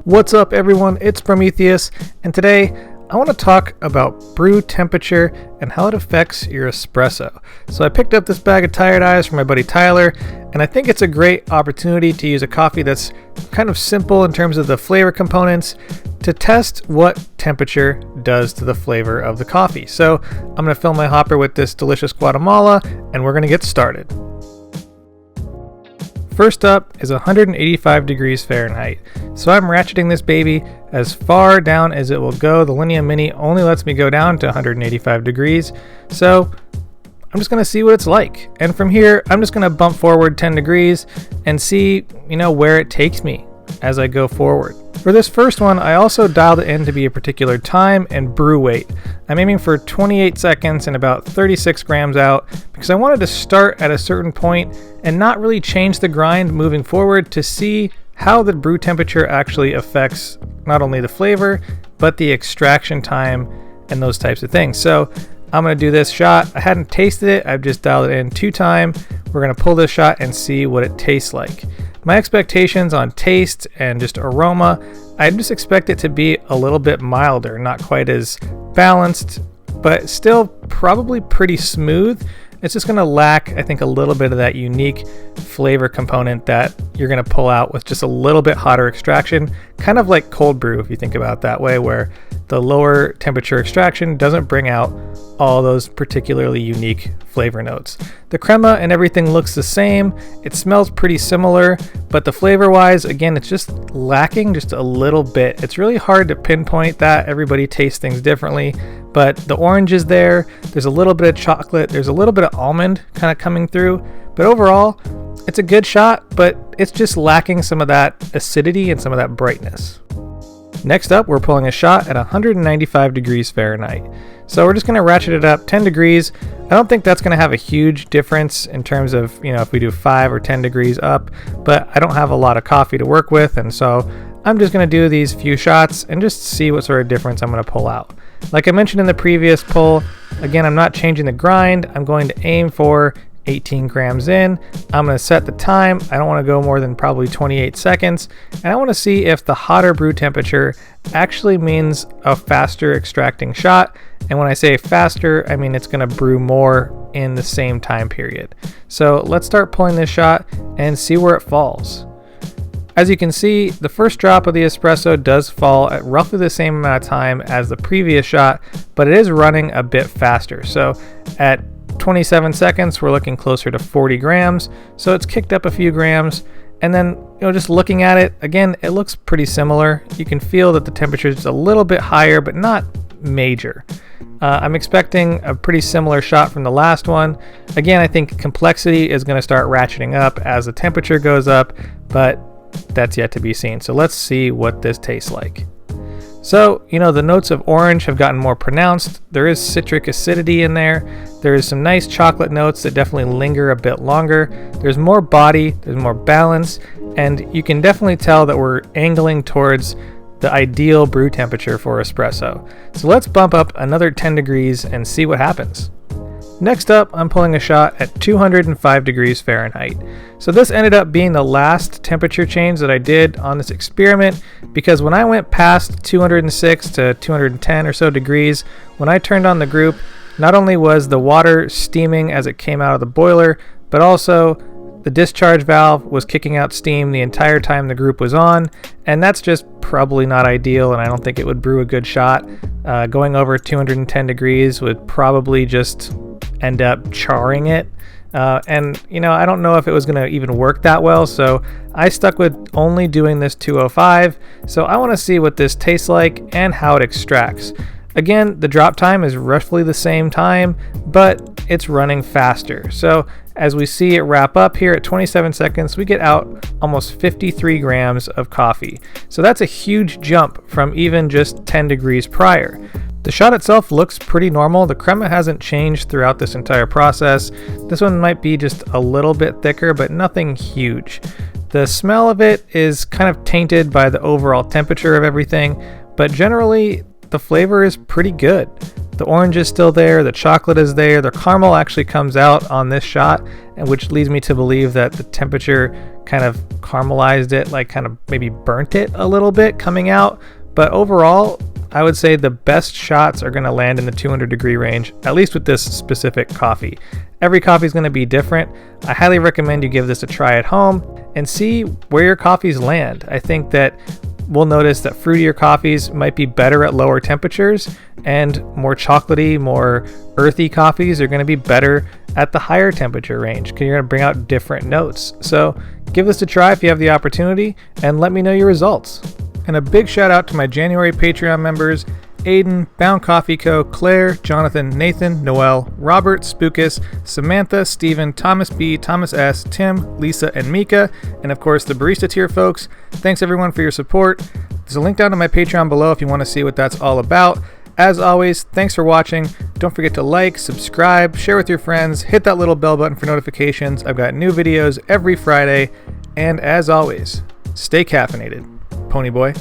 What's up everyone, it's Sprometheus, and today I want to talk about brew temperature and how it affects your espresso. So I picked up this bag of Tired Eyes from my buddy Tyler, and I think it's a great opportunity to use a coffee that's kind of simple in terms of the flavor components to test what temperature does to the flavor of the coffee. So I'm going to fill my hopper with this delicious Guatemala, and we're going to get started. First up is 185 degrees Fahrenheit. So I'm ratcheting this baby as far down as it will go. The Linea Mini only lets me go down to 185 degrees. So I'm just gonna see what it's like. And from here, I'm just gonna bump forward 10 degrees and see, where it takes me as I go forward. For this first one, I also dialed it in to be a particular time and brew weight. I'm aiming for 28 seconds and about 36 grams out because I wanted to start at a certain point and not really change the grind moving forward to see how the brew temperature actually affects not only the flavor, but the extraction time and those types of things. So I'm gonna do this shot. I hadn't tasted it, I've just dialed it in 2 times. We're gonna pull this shot and see what it tastes like. My expectations on taste and just aroma, I just expect it to be a little bit milder, not quite as balanced, but still probably pretty smooth. It's just gonna lack, I think, a little bit of that unique flavor component that you're gonna pull out with just a little bit hotter extraction, kind of like cold brew if you think about it that way, where the lower temperature extraction doesn't bring out all those particularly unique flavor notes. The crema and everything looks the same. It smells pretty similar, but the flavor wise, again, it's just lacking just a little bit. It's really hard to pinpoint that. Everybody tastes things differently, but the orange is there. There's a little bit of chocolate. There's a little bit of almond kind of coming through, but overall, it's a good shot, but it's just lacking some of that acidity and some of that brightness. Next up, we're pulling a shot at 195 degrees Fahrenheit. So we're just going to ratchet it up 10 degrees. I don't think that's going to have a huge difference in terms of, if we do 5 or 10 degrees up, but I don't have a lot of coffee to work with, and so I'm just going to do these few shots and just see what sort of difference I'm going to pull out. Like I mentioned in the previous pull, again, I'm not changing the grind. I'm going to aim for 18 grams in. I'm going to set the time. I don't want to go more than probably 28 seconds. And I want to see if the hotter brew temperature actually means a faster extracting shot. And when I say faster, I mean it's going to brew more in the same time period. So let's start pulling this shot and see where it falls. As you can see, the first drop of the espresso does fall at roughly the same amount of time as the previous shot, but it is running a bit faster. So at 27 seconds, we're looking closer to 40 grams. So it's kicked up a few grams. And then, just looking at it, again, it looks pretty similar. You can feel that the temperature is a little bit higher, but not major. I'm expecting a pretty similar shot from the last one. Again, I think complexity is going to start ratcheting up as the temperature goes up, but that's yet to be seen. So let's see what this tastes like. So, the notes of orange have gotten more pronounced. There is citric acidity in there. There is some nice chocolate notes that definitely linger a bit longer. There's more body, there's more balance, and you can definitely tell that we're angling towards the ideal brew temperature for espresso. So let's bump up another 10 degrees and see what happens. Next up, I'm pulling a shot at 205 degrees Fahrenheit. So this ended up being the last temperature change that I did on this experiment, because when I went past 206 to 210 or so degrees, when I turned on the group, not only was the water steaming as it came out of the boiler, but also the discharge valve was kicking out steam the entire time the group was on, and that's just probably not ideal, and I don't think it would brew a good shot. Going over 210 degrees would probably just end up charring it. And I don't know if it was going to even work that well, so I stuck with only doing this 205. So I want to see what this tastes like and how it extracts. Again, the drop time is roughly the same time, but it's running faster. So as we see it wrap up here at 27 seconds, we get out almost 53 grams of coffee. So that's a huge jump from even just 10 degrees prior. The shot itself looks pretty normal. The crema hasn't changed throughout this entire process. This one might be just a little bit thicker, but nothing huge. The smell of it is kind of tainted by the overall temperature of everything, but generally the flavor is pretty good. The orange is still there, the chocolate is there, the caramel actually comes out on this shot, and which leads me to believe that the temperature kind of caramelized it, like kind of maybe burnt it a little bit coming out. But overall, I would say the best shots are going to land in the 200 degree range, at least with this specific coffee. Every coffee is going to be different. I highly recommend you give this a try at home and see where your coffees land. I think that we'll notice that fruitier coffees might be better at lower temperatures, and more chocolatey, more earthy coffees are going to be better at the higher temperature range because you're going to bring out different notes. So give this a try if you have the opportunity, and let me know your results. And a big shout out to my January Patreon members: Aiden, Bound Coffee Co., Claire, Jonathan, Nathan, Noel, Robert, Spookus, Samantha, Stephen, Thomas B., Thomas S., Tim, Lisa, and Mika, and of course the Barista tier folks. Thanks everyone for your support. There's a link down to my Patreon below if you want to see what that's all about. As always, thanks for watching. Don't forget to like, subscribe, share with your friends, hit that little bell button for notifications. I've got new videos every Friday, and as always, stay caffeinated. Pony Boy.